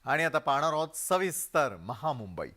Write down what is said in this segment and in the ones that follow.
आणि आता पाहणार आहोत सविस्तर महामुंबई।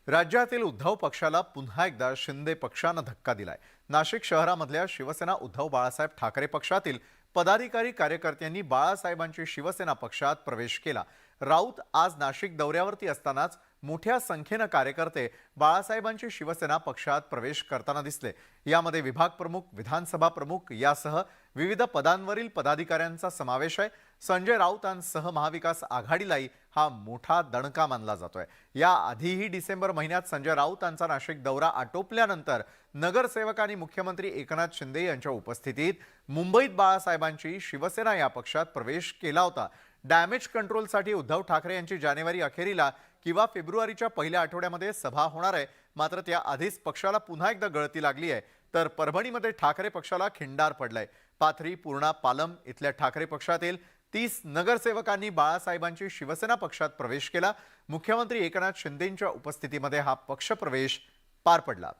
राज्यातील उद्धव पक्षाला पुन्हा एकदा शिंदे पक्षाने धक्का दिलाय। नाशिक शहरामधल्या शिवसेना उद्धव बाळासाहेब ठाकरे पक्षातील पदाधिकारी कार्यकर्त्यांनी बाळासाहेबांची शिवसेना पक्षात प्रवेश केला। राऊत आज नाशिक दौऱ्यावरती असतानाच मोठ्या संख्येने कार्यकर्ते बाळासाहेबांची शिवसेना पक्षात प्रवेश करताना दिसले। यामध्ये विभाग प्रमुख, विधानसभा प्रमुख यासह विविध पदांवरील पदाधिकाऱ्यांचा समावेश आहे। संजय राऊतांसह महाविकास आघाडीलाही हा मोठा दणका मानला जातोय। या आधीही डिसेंबर महिन्यात संजय राऊतांचा नाशिक दौरा आटोपल्यानंतर नगरसेवक आणि मुख्यमंत्री एकनाथ शिंदे यांच्या उपस्थितीत मुंबईत बाळासाहेबांची शिवसेना या पक्षात प्रवेश केला होता। डॅमेज कंट्रोलसाठी उद्धव ठाकरे यांची जानेवारी अखेरीला किंवा फेब्रुवारीच्या पहिल्या आठवड्यामध्ये सभा होणार आहे। मात्र त्या आधीच पक्षाला पुन्हा एकदा गळती लागली आहे। तर परभणीमध्ये ठाकरे पक्षाला खिंडार पडलाय। पाथरी, पूर्णा, पालम इथल्या ठाकरे पक्षातील 30 नगरसेवकांनी बाळासाहेबांची शिवसेना पक्षात प्रवेश केला। मुख्यमंत्री एकनाथ शिंदेंच्या उपस्थितीमध्ये हा पक्षप्रवेश पार पडला।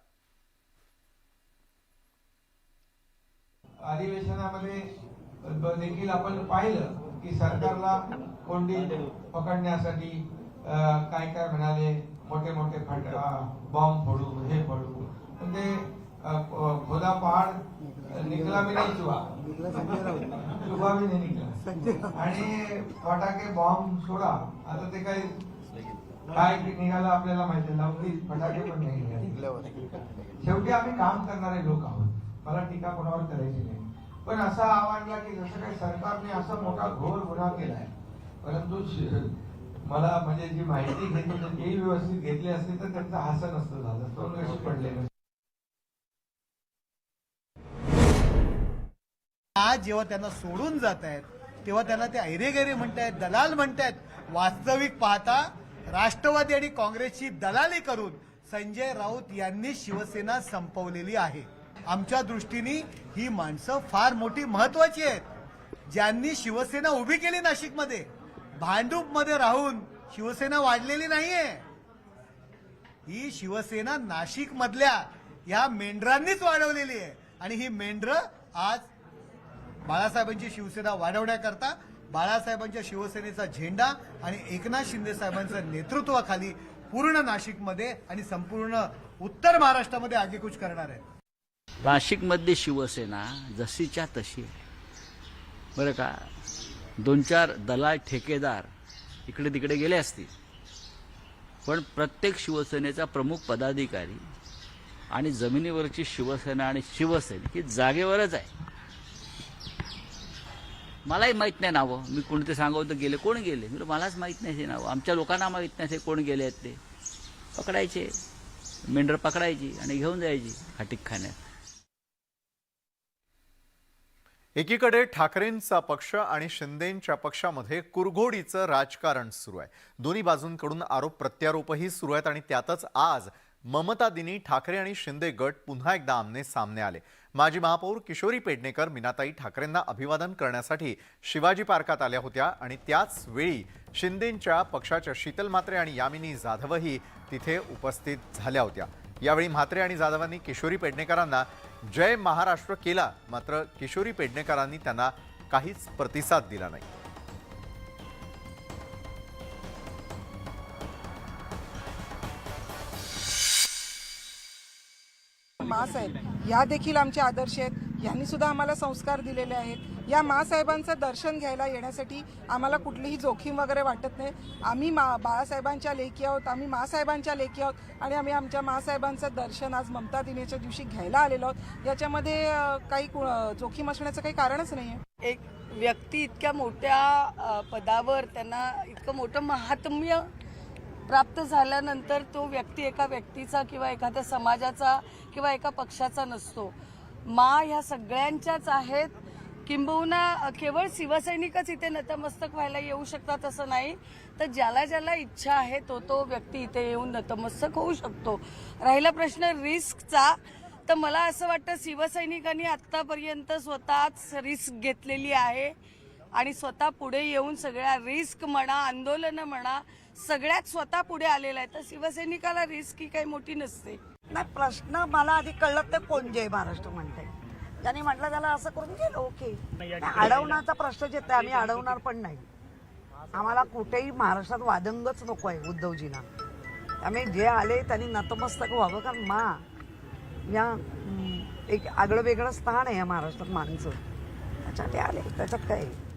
अधिवेशनामध्ये देखील आपण पाहिलं की सरकारला कोंडी पकडण्यासाठी काय काय म्हणाले, मोठे मोठे बॉम्ब फोडू, हे फोडू, म्हणजे खुदा पहाड़ निकला भी नहीं चुहा भी नहीं निकला आणि फटाके बॉम्ब सोडा। आता ते काय निघालं आपल्याला माहिती, नव्हती फटाके पण नाही निघाले। शेवटी आम्ही काम करणारे लोक आहोत, मला टीका कोणावर करायची नाही। पण असा आवाजला की जसं काही सरकारने असा मोठा घोर गुन्हा केलाय, परंतु मला म्हणजे जी माहिती घेतली ती व्यवस्थित घेतली असती तर त्यांचं हसन नसतं झालं, तोंड कशी पडले नसते। आज जेव्हा त्यांना सोडून जात आहेत तेव्हा त्यांना ते ऐरेगैरे म्हणतायत, दलाल म्हणतायत। वास्तविक पाहता राष्ट्रवादी आणि काँग्रेसची दलाली करून संजय राऊत यांनी शिवसेना संपवलेली आहे। आमच्या दृष्टीने ही माणसं फार मोठी महत्वाची आहेत, ज्यांनी शिवसेना उभी केली नाशिकमध्ये। भांडूपमध्ये राहून शिवसेना वाढलेली नाहीये, ही शिवसेना नाशिक मधल्या या मेंढरांनीच वाढवलेली आहे। आणि ही मेंढर आज बाळासाहेबांची शिवसेना वाढवण्याकरता बाळासाहेबांच्या शिवसेनेचा झेंडा आणि एकनाथ शिंदे साहेबांच्या नेतृत्वाखाली पूर्ण नाशिकमध्ये आणि संपूर्ण उत्तर महाराष्ट्रामध्ये आगेकूच करणार आहे। नाशिकमध्ये शिवसेना जशीच्या तशी, बरं का, 2-4 दलाल ठेकेदार इकडे तिकडे गेले असतील, पण प्रत्येक शिवसेनेचा प्रमुख पदाधिकारी आणि जमिनीवरची शिवसेना आणि शिवसैनिक ही जागेवरच आहे। मलाही माहीत नाही नावं, मी कोणते सांगवतं गेले, कोण गेले, मी मलाच माहीत नाही हे नावं, आमच्या लोकांना माहीत नाही ते कोण गेले आहेत। ते पकडायचे, मेंढर पकडायची आणि घेऊन जायची खाटीकखान्यात। एकीकडे ठाकरेंचा पक्ष आणि शिंदेंच्या पक्षामध्ये कुरघोडीचं राजकारण सुरू आहे। दोन्ही बाजूंकडून आरोप प्रत्यारोपही सुरू आहेत आणि त्यातच आज ममता दिनी ठाकरे आणि शिंदे गट पुन्हा एकदा आमने सामने आले। माजी महापौर किशोरी पेडणेकर मीनाताई ठाकरेंना अभिवादन करण्यासाठी शिवाजी पार्कात आल्या होत्या आणि त्याच वेळी शिंदेंच्या पक्षाच्या शीतल म्हात्रे आणि यामिनी जाधवही तिथे उपस्थित झाल्या होत्या। यावेळी म्हात्रे आणि जाधवांनी किशोरी पेडणेकरांना जय महाराष्ट्र केला, मात्र किशोरी पेडणेकरांनी त्यांना काहीच प्रतिसाद दिला नाही। मासाहेब या देखील आमचे आदर्श आहेत, यांनी सुद्धा आम्हाला संस्कार दिलेले आहेत। या मासाहेबांचं दर्शन घ्यायला येण्यासाठी आम्हाला कुठलीही जोखीम वगैरे वाटत नाही। आम्ही बाळासाहेबांच्या लेकी आहोत, आम्ही मासाहेबांच्या लेकी आहोत आणि आम्ही आमच्या मासाहेबांचं दर्शन आज ममता दिनीच्या दिवशी घ्यायला आलेलो आहोत। याच्यामध्ये काही जोखीम असण्याचं काही कारणच नाही आहे। एक व्यक्ती इतक्या मोठ्या पदावर, त्यांना इतकं मोठं महात्म्य प्राप्त झाल्यानंतर तो व्यक्ती एका व्यक्तीचा किंवा एखाद्या समाजाचा किंवा एका पक्षाचा नसतो। ह्या सगळ्यांच्याच आहेत, किंबहुना केवळ शिवसैनिकच इथे नतमस्तक व्हायला येऊ शकतात असं नाही, तर ज्याला ज्याला इच्छा आहे तो व्यक्ती इथे येऊन नतमस्तक होऊ शकतो। राहिला प्रश्न रिस्कचा, तर मला असं वाटतं शिवसैनिकांनी आत्तापर्यंत स्वतःच रिस्क घेतलेली आहे आणि स्वतः पुढे येऊन सगळ्या रिस्क म्हणा, आंदोलनं म्हणा, सगळ्यात स्वतः पुढे आलेला आहे। तर शिवसैनिकाला रिस्क ही काही मोठी नसते। नाही, प्रश्न मला आधी कळलं तर कोण जय महाराष्ट्र म्हणते, ज्यांनी म्हटलं त्याला असं करून गेलो, ओके। अडवण्याचा प्रश्न येत, आम्ही अडवणार पण नाही। आम्हाला कुठेही महाराष्ट्रात वादंगच नको आहे उद्धवजींना. त्यामुळे जे आले त्यांनी नतमस्तक व्हावं, कारण या एक आगळं वेगळं स्थान आहे या महाराष्ट्रात माणसं, त्याच्यासाठी आले, त्याच्यात काय आहे.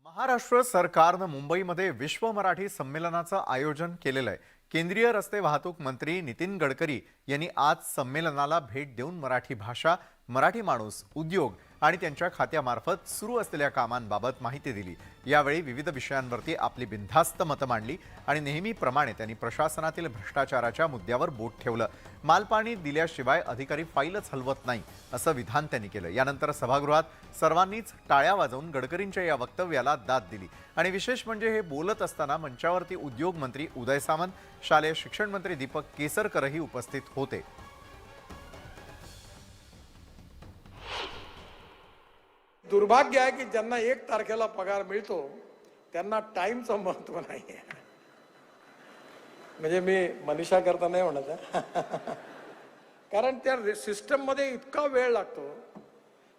महाराष्ट्र सरकारनं मुंबईमध्ये विश्व मराठी संमेलनाचं आयोजन केलेलं आहे. केंद्रीय रस्ते वाहतूक मंत्री नितीन गडकरी यांनी आज संमेलनाला भेट देऊन मराठी भाषा, मराठी माणूस, उद्योग आणि त्यांच्या खात्यामार्फत सुरू असलेल्या कामांबाबत माहिती दिली. यावेळी विविध विषयांवरती आपली बिनधास्त मतं मांडली आणि नेहमीप्रमाणे त्यांनी प्रशासनातील भ्रष्टाचाराच्या मुद्द्यावर बोट ठेवलं. मालपाणी दिल्याशिवाय अधिकारी फाईलच हलवत नाही असं विधान त्यांनी केलं. यानंतर सभागृहात सर्वांनीच टाळ्या वाजवून गडकरींच्या या वक्तव्याला दाद दिली. आणि विशेष म्हणजे हे बोलत असताना मंचावरती उद्योग मंत्री उदय सामंत, शालेय शिक्षण मंत्री दीपक केसरकरही उपस्थित होते. दुर्भाग्य आहे की ज्यांना 1 तारखेला पगार मिळतो त्यांना टाइमचं महत्व नाही आहे. म्हणजे मी मनीषा करता नाही म्हणत आहे. कारण त्या सिस्टममध्ये इतका वेळ लागतो,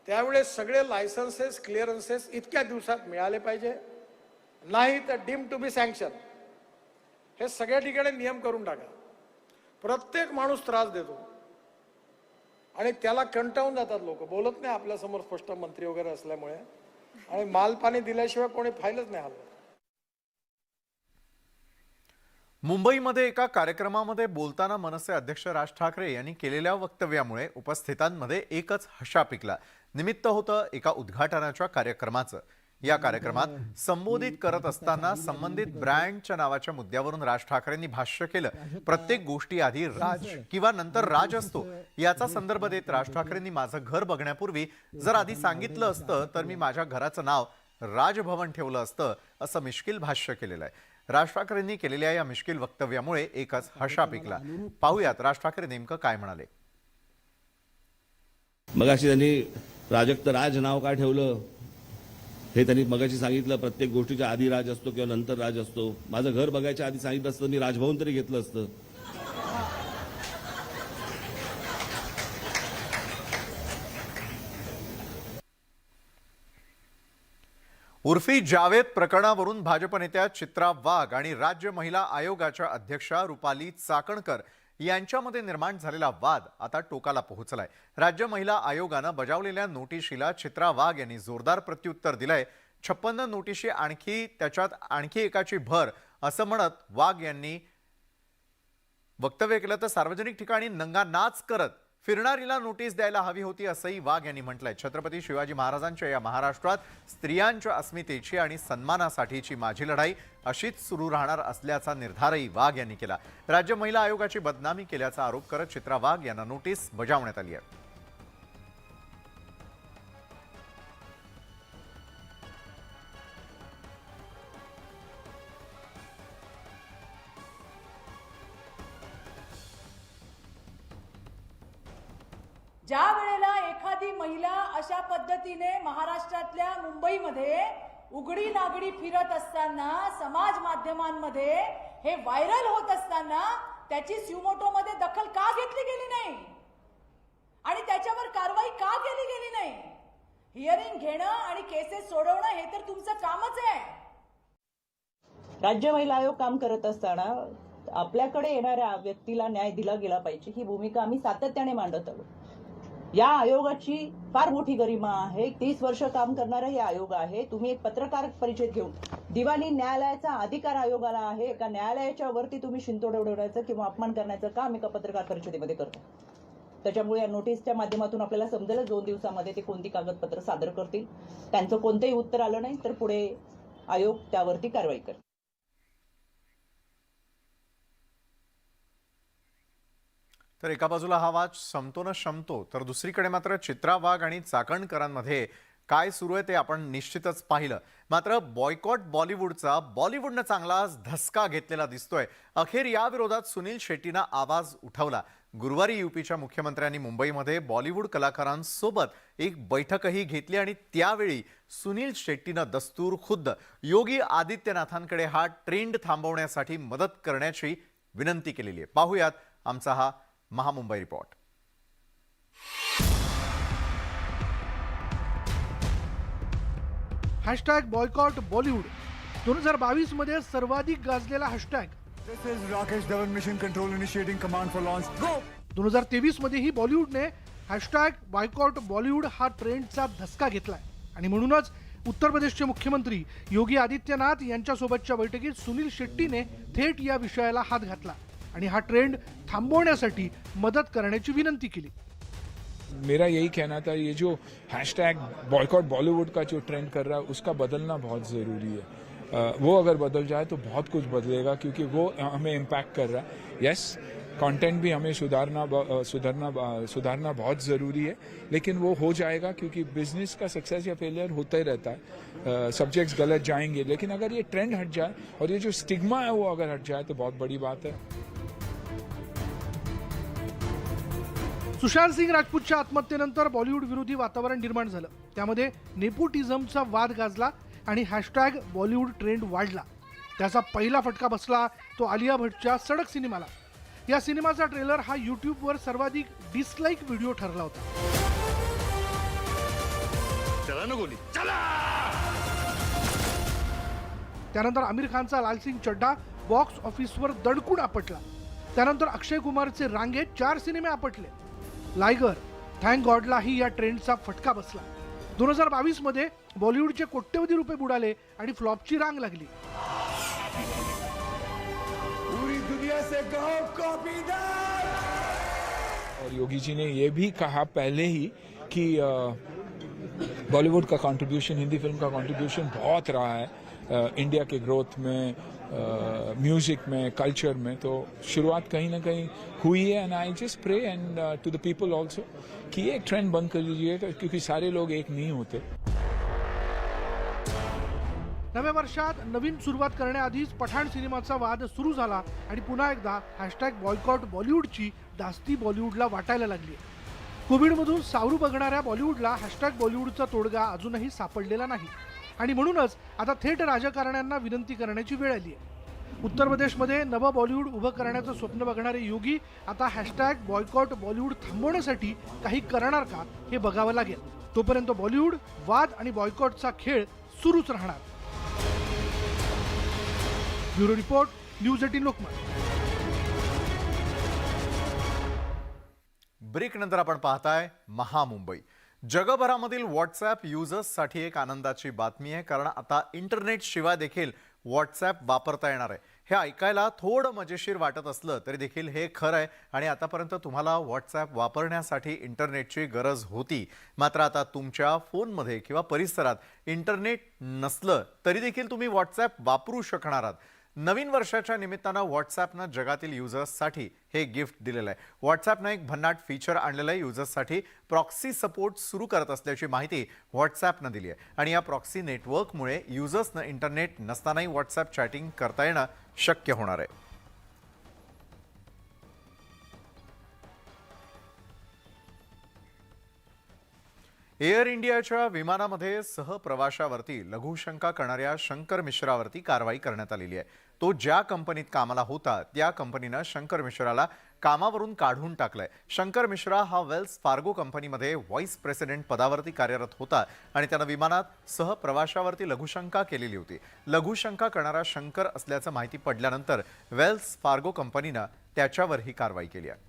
त्यावेळेस सगळे लायसन्सेस, क्लिअरन्सेस इतक्या दिवसात मिळाले पाहिजे, नाही तर डीम टू बी सँक्शन. हे सगळ्या ठिकाणी नियम करून टाका. प्रत्येक माणूस त्रास देतो आणि त्याला कंटाळून जातात लोक, बोलत नाही आपल्यासमोर स्पष्ट मंत्री वगैरे असल्यामुळे, आणि मालपाणी दिल्याशिवाय कोणी फाईलच नाही हलवत. मुंबईमध्ये एका कार्यक्रमामध्ये बोलताना मनसे अध्यक्ष राज ठाकरे यांनी केलेल्या वक्तव्यामुळे उपस्थितांमध्ये एकच हशा पिकला. निमित्त होतं एका उद्घाटनाच्या कार्यक्रमाचं. या कार्यक्रमात संबोधित करत असताना संबंधित ब्रँडच्या नावाच्या मुद्द्यावरून राज ठाकरेंनी भाष्य केलं. प्रत्येक गोष्टी आधी राज किंवा नंतर राज असतो याचा संदर्भ देत राज ठाकरेंनी माझं घर बघण्यापूर्वी जर आधी सांगितलं असतं तर मी माझ्या घराचं नाव राजभवन ठेवलं असतं असं मिश्किल भाष्य केलेलं आहे. राज ठाकरेंनी केलेल्या या मिश्किल वक्तव्यामुळे एकच हशा पिकला. पाहूयात राज ठाकरे नेमकं काय म्हणाले. मगाशी त्यांनी प्राजक्त राज नाव का ठेवलं हे त्यांनी मगाशी सांगितलं. प्रत्येक गोष्टीच्या आधी राज असतो किंवा नंतर राज असतो. माझं घर बघायच्या आधी सांगितलं असतं, मी राजभवन तरी घेतलं असतं. उर्फी जावेद प्रकरणावरून भाजप नेत्या चित्रा वाघ आणि राज्य महिला आयोगाच्या अध्यक्षा रुपाली चाकणकर यांच्यामध्ये निर्माण झालेला वाद आता टोकाला पोहोचलाय. राज्य महिला आयोगानं बजावलेल्या नोटिशीला चित्रा वाघ यांनी जोरदार प्रत्युत्तर दिलंय. 56 नोटिशी त्याच्यात आणखी एकाची भर असं म्हणत वाघ यांनी वक्तव्य केलं. तर सार्वजनिक ठिकाणी नंगा नाच करत फिरणारीला नोटीस द्यायला हवी होती असंही वाघ यांनी म्हटलंय. छत्रपती शिवाजी महाराजांच्या या महाराष्ट्रात स्त्रियांच्या अस्मितेची आणि सन्मानासाठीची माझी लढाई अशीच सुरू राहणार असल्याचा निर्धारही वाघ यांनी केला. राज्य महिला आयोगाची बदनामी केल्याचा आरोप करत चित्रा वाघ यांना नोटीस बजावण्यात आली आहे. ज्या वेळेला एखादी महिला अशा पद्धतीने महाराष्ट्रातल्या मुंबईमध्ये उघडी नागडी फिरत असताना समाज माध्यमांमध्ये हे व्हायरल होत असताना त्याची स्युमोटोमध्ये दखल का घेतली गेली नाही आणि त्याच्यावर कारवाई का केली गेली नाही? हिअरिंग घेणं आणि केसेस सोडवणं हे तर तुमचं कामच आहे. राज्य महिला आयोग काम करत असताना आपल्याकडे येणाऱ्या व्यक्तीला न्याय दिला गेला पाहिजे ही भूमिका आम्ही सातत्याने मांडत आहोत. या आयोगाची फार मोठी गरिमा आहे. 30 वर्ष काम करणारा हे आयोग आहे. तुम्ही एक पत्रकार परिचय घेऊन दिवाणी न्यायालयाचा अधिकार आयोगाला आहे. एका न्यायालयाच्या वरती तुम्ही शिंतोड उडवण्याचं किंवा अपमान करण्याचं काम एका पत्रकार परिषदेमध्ये करता. त्याच्यामुळे या नोटीसच्या माध्यमातून आपल्याला समजेल 2 दिवसामध्ये ते कोणती कागदपत्र सादर करतील. त्यांचं कोणतंही उत्तर आलं नाही तर पुढे आयोग त्यावरती कारवाई करेल. तर एका बाजूला हा वाद शमतो तर दुसरीकडे मात्र चित्रा वाघ आणि चाकणकरांमध्ये काय सुरू आहे ते आपण निश्चितच पाहिलं. मात्र बॉयकॉट बॉलिवूडनं चांगलाच धसका घेतलेला दिसतोय. अखेर या विरोधात सुनील शेट्टीनं आवाज उठवला. गुरुवारी यूपीच्या मुख्यमंत्र्यांनी मुंबईमध्ये बॉलिवूड कलाकारांसोबत एक बैठकही घेतली आणि त्यावेळी सुनील शेट्टीनं दस्तूर खुद्द योगी आदित्यनाथांकडे हा ट्रेंड थांबवण्यासाठी मदत करण्याची विनंती केलेली आहे. पाहूयात आमचा हा Maha Mumbai report. Hashtag boycott Bollywood 2022 मध्ये सर्वाधिक गाजलेला hashtag. This is Rakesh Dhawan, Mission Control initiating command for launch. Go! 2023 मध्येही बॉलिवूडने हॅशटॅग बॉयकॉट बॉलिवूड हा ट्रेंडचा धसका घेतलाय आणि म्हणूनच उत्तर प्रदेशचे मुख्यमंत्री योगी आदित्यनाथ यांच्यासोबतच्या बैठकीत सुनील शेट्टीने थेट या विषयाला हात घातला आणि हा ट्रेंड थांबवण्यासाठी मदत करण्याची विनंती केली. मेरा यही कहना था, ये जो हैशटैग बॉयकॉट बॉलीवुड का जो ट्रेंड कर रहा है उसका बदलना बहुत ज़रूरी है. वो अगर बदल जाए तो बहुत कुछ बदलेगा, क्योंकि वो हमें इम्पैक्ट कर रहा है. यस, कंटेंट भी हमें सुधारना बहुत ज़रूरी है, लेकिन वो हो जाएगा, क्योंकि बिजनेस का सक्सेस या फेलियर होता ही रहता है. सब्जेक्ट्स गलत जाएंगे, लेकिन अगर ये ट्रेंड हट जाए और ये जो स्टिग्मा है वो अगर हट जाए तो बहुत बड़ी बात है. सुशांत सिंग राजपूतच्या आत्महत्येनंतर बॉलिवूड विरोधी वातावरण निर्माण झालं. त्यामध्ये नेपोटिझमचा वाद गाजला आणि हॅशटॅग बॉलिवूड ट्रेंड वाढला. त्याचा पहिला फटका बसला तो आलिया भट्टच्या सडक सिनेमाला. या सिनेमाचा ट्रेलर हा यूट्यूबवर सर्वाधिक डिसलाईक व्हिडिओ ठरला होता. त्यानंतर आमिर खानचा लाल सिंग चड्डा बॉक्स ऑफिसवर दडकून आपटला. त्यानंतर अक्षय कुमारचे रांगेत 4 सिनेमे आपटले. लायगर, थँक गॉडलाही या ट्रेंडचा फटका बसला. 2022 मध्ये बॉलिवूडचे कोट्यवधी रुपये बुडाले आणि फ्लॉपची रांग लागली. पूरी दुनिया से कहो कॉपीदार. और योगी जी ने ये भी कहा पहले ही कि बॉलीवुड का कंट्रीब्यूशन, हिंदी फिल्म का कंट्रीब्यूशन बहुत रहा है इंडिया के ग्रोथ में, म्यूजिक में, कल्चर में. तो शुरुआत कहीं ना कहीं हुई है. And I just pray and to the people also कि ये ट्रेंड बंद कर दीजिए, क्योंकि सारे लोग एक नहीं होते. नव्या वर्षात नवीन सुरुवात करण्याआधीच पठाण सिनेमाचा वाद सुरू झाला आणि पुन्हा एकदा हॅशटॅग बॉयकॉट बॉलिवूडची दास्ती बॉलिवूडला वाटायला लागली. कोविडमधून सावरू बघणाऱ्या बॉलिवूडला हॅशटॅग बॉलिवूडचा तोडगा अजूनही सापडलेला नाही आणि म्हणूनच आता थेट राजकारण्यांना विनंती करण्याची वेळ आली आहे. उत्तर प्रदेशमध्ये नवं बॉलिवूड उभं करण्याचं स्वप्न बघणारे योगी आता हॅशटॅग बॉयकॉट बॉलिवूड थांबवण्यासाठी काही करणार का हे बघावं लागेल. तोपर्यंत बॉलिवूड वाद आणि बॉयकॉटचा खेळ सुरूच राहणार. Bureau report, news 18 Lokmat. Break नंतर आपण पाहताय महामुंबई. जगभरामधील व्हॉट्सॲप युजर्ससाठी एक आनंदाची बातमी आहे, कारण आता इंटरनेट शिवाय देखील व्हॉट्सॲप वापरता येणार आहे. हे ऐकायला थोडं मजेशीर वाटत असलं तरी देखील हे खरं आहे आणि आतापर्यंत तुम्हाला व्हॉट्सॲप वापरण्यासाठी इंटरनेटची गरज होती. मात्र आता तुमच्या फोनमध्ये किंवा परिसरात इंटरनेट नसलं तरी देखील तुम्ही व्हॉट्सॲप वापरू शकणार आहात. नवीन वर्षाच्या निमित्तानं व्हॉट्सॲपनं जगातील युजर्ससाठी हे गिफ्ट दिलेलं आहे. व्हॉट्सॲपनं एक भन्नाट फीचर आणलेलं आहे. युजर्ससाठी प्रॉक्सी सपोर्ट सुरू करत असल्याची माहिती व्हॉट्सॲपनं दिली आहे आणि या प्रॉक्सी नेटवर्कमुळे युजर्सनं इंटरनेट नसतानाही व्हॉट्सॲप चॅटिंग करता येणं शक्य होणार आहे. एअर इंडियाच्या विमानामध्ये सहप्रवाशावरती लघुशंका करणाऱ्या शंकर मिश्रावरती कारवाई करण्यात आलेली आहे. तो ज्या कंपनीत कामाला होता त्या कंपनीनं शंकर मिश्राला कामावरून काढून टाकलंय. शंकर मिश्रा हा वेल्स फार्गो कंपनीमध्ये व्हाईस प्रेसिडेंट पदावरती कार्यरत होता आणि त्यानं विमानात सहप्रवाशावरती लघुशंका केलेली होती. लघुशंका करणारा शंकर असल्याचं माहिती पडल्यानंतर वेल्स फार्गो कंपनीनं त्याच्यावर ही कारवाई केली आहे.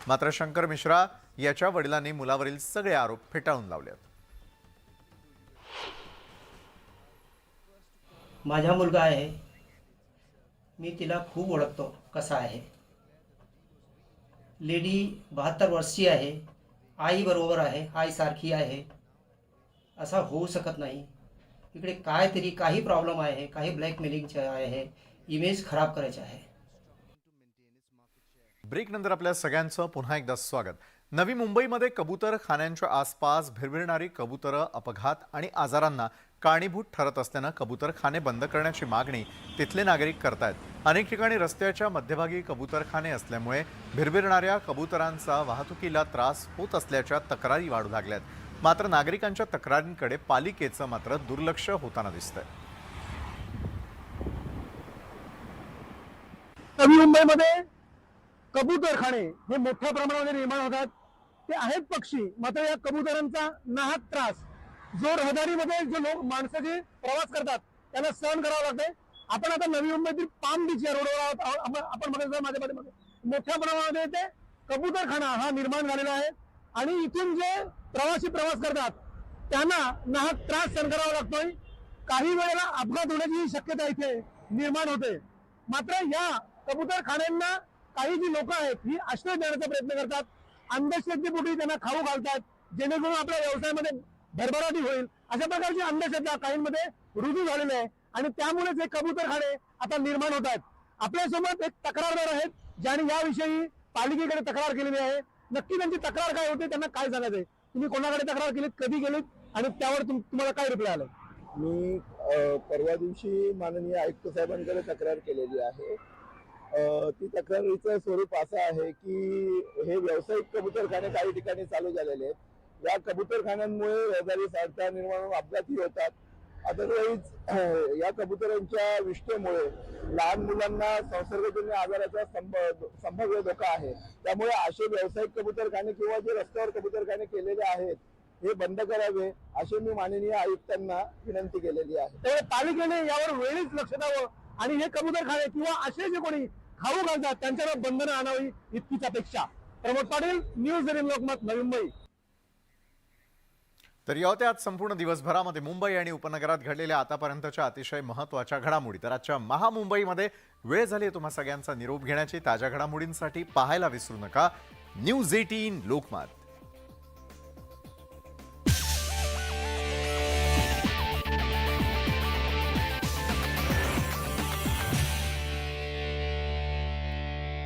मात्र शंकर मिश्रा याच्या वडिलांनी मुलावरील सगळे आरोप फेटाळून लावलेत. माझा मुलगा आहे, मी तिला खूप ओळखतो कसा आहे. लेडी 72 वर्षीय आहे, आई बरोबर आहे, आई सारखी आहे. असा होऊ शकत नाही. इकडे काहीतरी काही प्रॉब्लेम आहे, काही ब्लॅकमेलिंगचे आहे, इमेज खराब करायचे आहे. ब्रेक नंतर आपल्या सगळ्यांचं पुन्हा एकदा स्वागत. नवी मुंबईमध्ये कबूतर खाण्यांच्या आसपास भिरभिरणारी कबुतरं अपघात आणि आजारांना कारणीभूत ठरत असल्यानं कबूतरखाने बंद करण्याची मागणी तिथले नागरिक करतायत. अनेक ठिकाणी रस्त्याच्या मध्यभागी कबूतरखाने असल्यामुळे भिरभिरणाऱ्या कबुतरांचा वाहतुकीला त्रास होत असल्याच्या तक्रारी वाढू लागल्यात. मात्र नागरिकांच्या तक्रारींकडे पालिकेचं मात्र दुर्लक्ष होताना दिसतंय. नवी मुंबईमध्ये कबूतरखाने हे मोठ्या प्रमाणामध्ये निर्माण होतात. ते आहेत पक्षी, मात्र या कबुतरांचा नाहक त्रास जो रहदारीमध्ये जो लोक माणसं जे प्रवास करतात त्यांना सहन करावं लागतंय. आपण आता नवी मुंबईतील पाम बीच या रोडवर आहोत. आपण बघितलं माझ्या पाठीमागे मोठ्या प्रमाणामध्ये ते कबूतरखाना हा निर्माण झालेला आहे आणि इथून जे प्रवासी प्रवास करतात त्यांना नाहक त्रास सहन करावा लागतोय. काही वेळेला अपघात होण्याची शक्यता इथे निर्माण होते. मात्र या कबूतरखान्यांना काही जी लोक आहेत ही आश्रय देण्याचा प्रयत्न करतात. अंधश्रद्धेपोटी त्यांना खाऊ घालतात जेणेकरून आपल्या व्यवसायामध्ये भरभराटी होईल अशा प्रकारची अंधश्रद्धा काहींमध्ये रुजू झालेली आहे आणि त्यामुळेच हे कबूतरखाने आता निर्माण होत आहेत. आपल्यासोबत एक तक्रारदार आहेत ज्यांनी याविषयी पालिकेकडे तक्रार केलेली आहे. नक्की त्यांची तक्रार काय होते, त्यांना काय सांगायचंय, तुम्ही कोणाकडे तक्रार केलीत, कधी केलीत आणि त्यावर तुम्हाला काय रिप्लाय आलाय? मी परवा दिवशी माननीय आयुक्त साहेबांकडे तक्रार केलेली आहे. ती तक्रारीचं स्वरूप असं आहे की हे व्यावसायिक कबूतरखाने काही ठिकाणी चालू झालेले आहेत. या कबूतरखान्यांमुळे रहदारी अडथळा निर्माण होऊन अपघातही होतात. अदरवाईज या कबुतरांच्या विष्ठेमुळे लहान मुलांना संसर्गजन्य आजाराचा संभाव्य धोका आहे. त्यामुळे असे व्यावसायिक कबूतरखाने किंवा जे रस्त्यावर कबूतरखाने केलेले आहेत हे बंद करावे अशी मी माननीय आयुक्तांना विनंती केलेली आहे. त्यामुळे पालिकेने यावर वेळीच लक्ष द्यावं आणि हे कबूतरखाने किंवा असे जे कोणी खाऊ घालतात त्यांच्यावर बंधनं आणावी इतकीच अपेक्षा. प्रमोद पाटील, न्यूज 18 लोकमत, नवी मुंबई. तर या होत्या आज संपूर्ण दिवसभरामध्ये मुंबई आणि उपनगरात घडलेल्या आतापर्यंतच्या अतिशय महत्त्वाच्या घडामोडी. तर आजच्या महामुंबईमध्ये वेळ झाली आहे तुम्हा सगळ्यांचा निरोप घेण्याची. ताज्या घडामोडींसाठी पाहायला विसरू नका न्यूज 18 लोकमत.